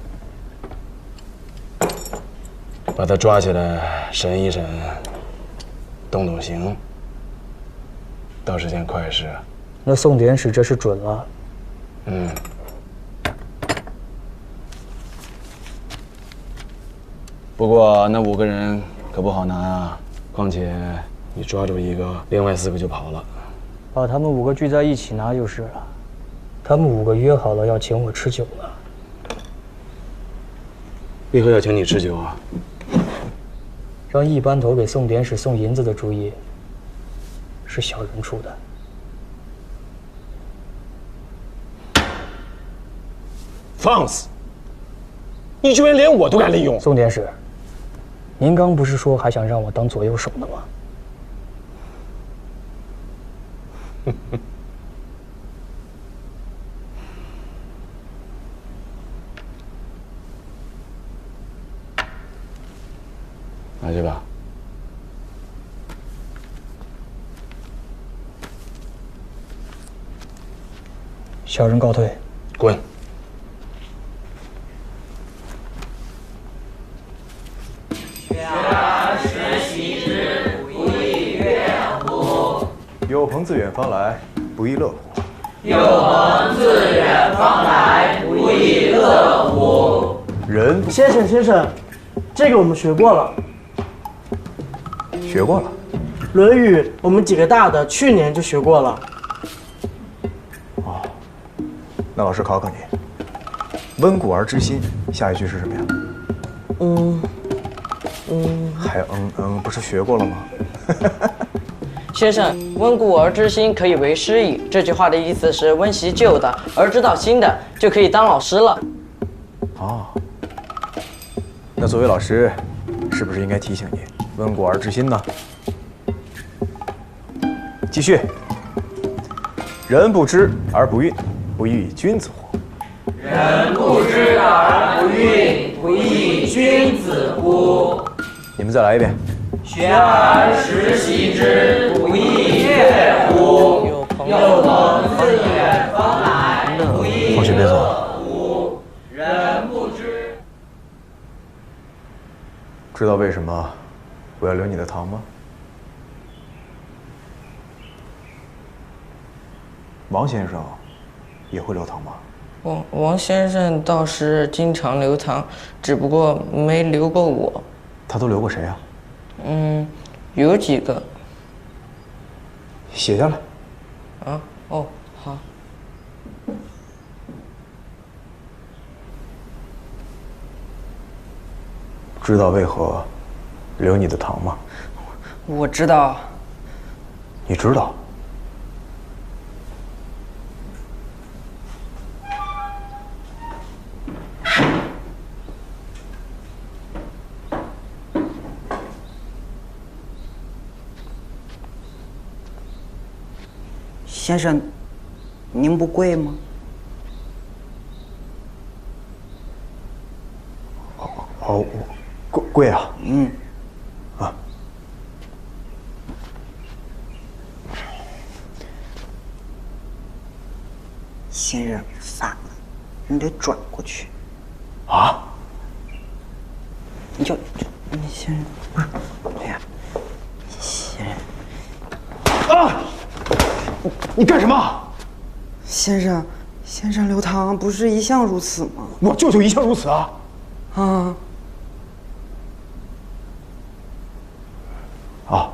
把他抓起来审一审，动动刑，倒是件快事啊。那宋典史这是准了。嗯。不过那5个人可不好拿啊，况且你抓住一个，另外4个就跑了。把他们5个聚在一起拿就是了。他们5个约好了要请我吃酒呢。为何要请你吃酒啊？让一班头给宋典史送银子的主意，是小人出的。放肆！你居然连我都敢利用！宋典史，您刚不是说还想让我当左右手的吗？拿去吧。小人告退。滚！有朋自远方来，不亦乐乎？有朋自远方来，不亦乐乎？人先生，这个我们学过了。学过了，《论语》我们几个大的去年就学过了。哦，那老师考考你，温故而知新，下一句是什么呀？还不是学过了吗？先生，温故而知新可以为师矣。这句话的意思是温习旧的，而知道新的，就可以当老师了。哦，那作为老师，是不是应该提醒你温故而知新呢？继续，人不知而不愠，不亦君子乎？人不知而不愠，不亦君子乎？你们再来一遍。学而时习之，不亦乐乎？有朋自远方来，不亦乐乎？人不知。知道为什么我要留你的堂吗？王先生也会留堂吗？王先生倒是经常留堂，只不过没留过我。他都留过谁啊？有几个。写下来。啊，哦，好。知道为何留你的堂吗？我知道。你知道？先生，您不贵吗？哦，贵啊。嗯。啊。先生，反了，你得转过去。啊？你先生，不是，哎呀，先生。啊！你干什么？先生，刘唐不是一向如此吗？我舅舅一向如此啊！啊！啊！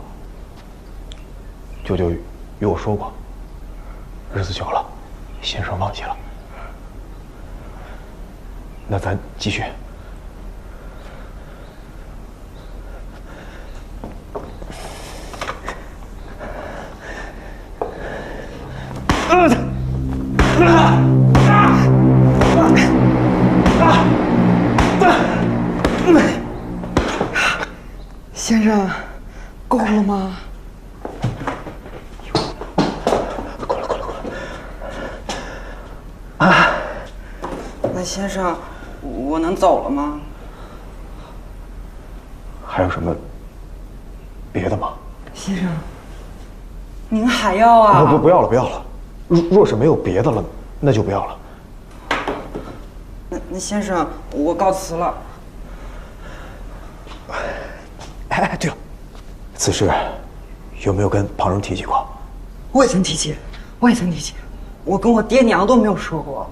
舅舅与我说过，日子久了，先生忘记了。那咱继续。先生，够了吗？够了。啊！那先生，我能走了吗？还有什么别的吗？先生，您还要啊？不要了。若是没有别的了，那就不要了。那先生，我告辞了。哎，对了，此事有没有跟旁人提起过？我也曾提起，我跟我爹娘都没有说过。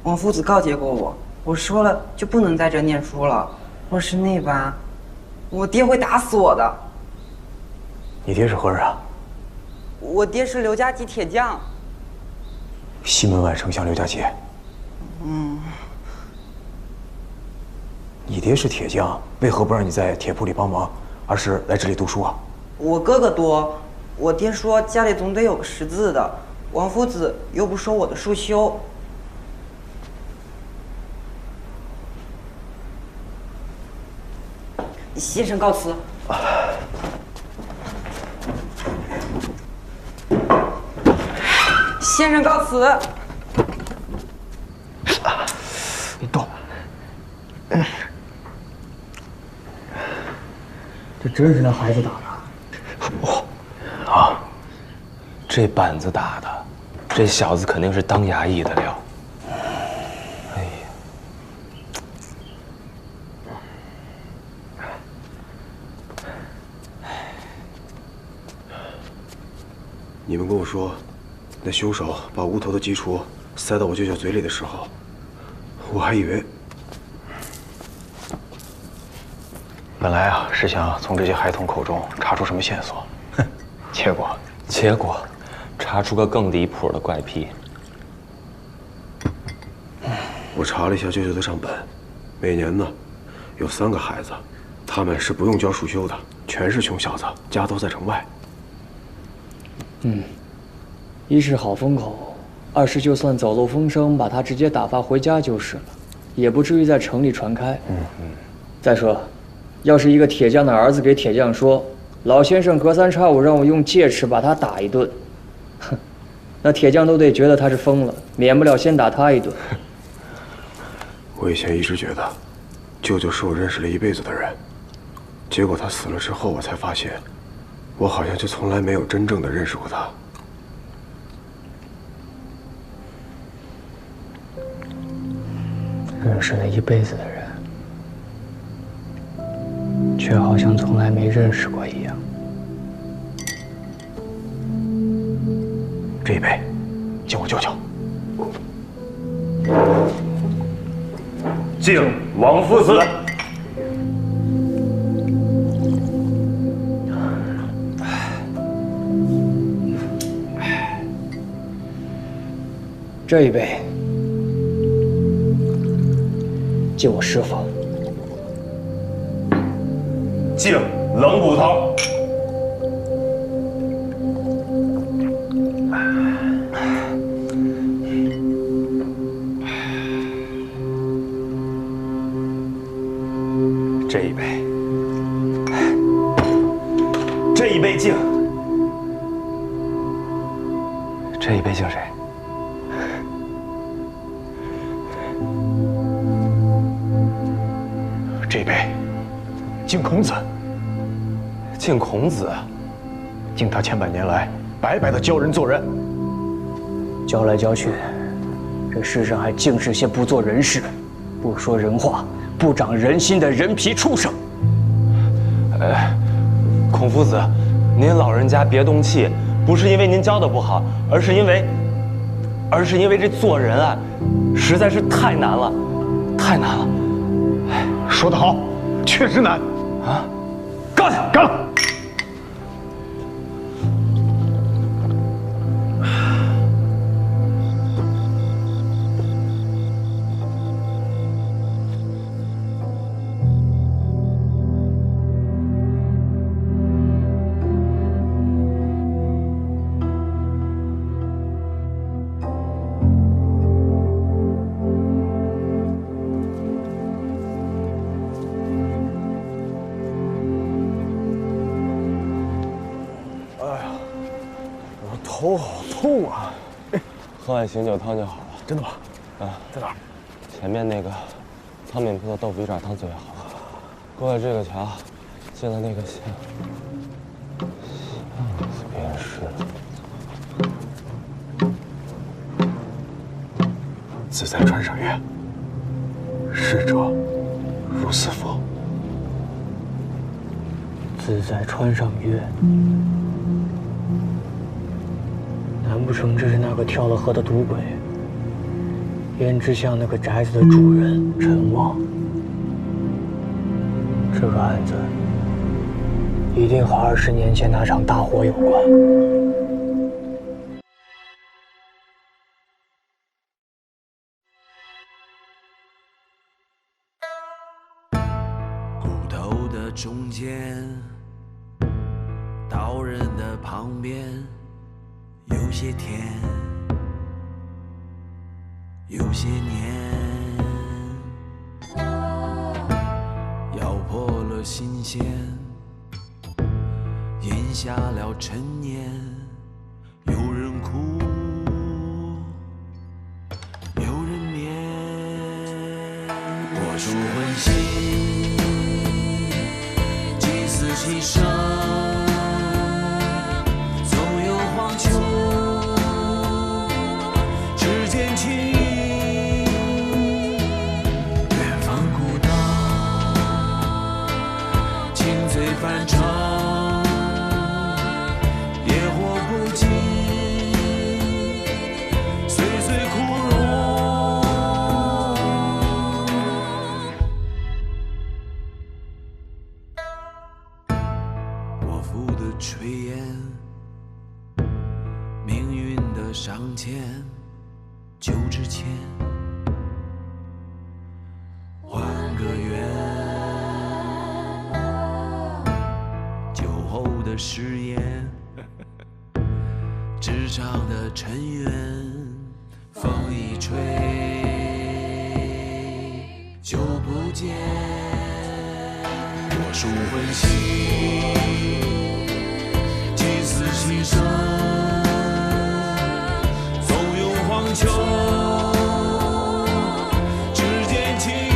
王夫子告诫过我，我说了就不能在这念书了。若是那般，我爹会打死我的。你爹是何人啊？我爹是刘家集铁匠。西门外丞相刘家集。嗯。你爹是铁匠，为何不让你在铁铺里帮忙，而是来这里读书啊？我哥哥多，我爹说家里总得有个识字的，王夫子又不收我的束修。先生告辞。先生告辞。你动。这真是那孩子打的。啊，这板子打的，这小子肯定是当衙役的料。哎呀，你们跟我说，那凶手把无头的鸡雏塞到我舅舅嘴里的时候，我还以为……本来啊，是想从这些孩童口中查出什么线索，哼，结果查出个更离谱的怪癖。我查了一下舅舅的账本，每年呢，有3个孩子，他们是不用交束修的，全是穷小子，家都在城外。一是好封口，二是就算走漏风声，把他直接打发回家就是了，也不至于在城里传开。再说，要是一个铁匠的儿子给铁匠说，老先生隔3差5让我用戒尺把他打一顿，哼，那铁匠都得觉得他是疯了，免不了先打他一顿。我以前一直觉得，舅舅是我认识了一辈子的人，结果他死了之后，我才发现，我好像就从来没有真正的认识过他。认识了一辈子的人，却好像从来没认识过一样。这一杯，敬我舅舅。敬王夫子。这一杯，敬我师父。敬冷骨头。这一杯，这一杯敬，这一杯敬谁？这一杯敬孔子。敬孔子，敬他千百年来白白的教人做人。教来教去，这世上还净是些不做人事、不说人话、不长人心的人皮畜生。孔夫子，您老人家别动气，不是因为您教的不好，而是因为这做人啊，实在是太难了，太难了。说得好，确实难啊！干干！头好痛啊！喝碗醒酒汤就好了。真的吗？啊，在哪儿？前面那个汤饼铺的豆腐鱼爪汤最好。过了这个桥，进了那个巷子便是。自在川上曰：“逝者如斯夫。”自在川上曰。难不成这是那个跳了河的赌鬼？胭脂巷那个宅子的主人陈旺。这个案子一定和20年前那场大火有关。骨头的中间，刀刃的旁边。有些甜，有些黏，咬破了新鲜，咽下了陈年。有人哭，有人眠。我属荤腥，祭祀其生。反常，野火不尽，岁岁枯荣。我负的炊烟，命运的上签，酒之前，换个圆。的誓言，纸上的尘缘，风一吹就不见。我属荤腥，祭祀其生，总有黄秋，只见情。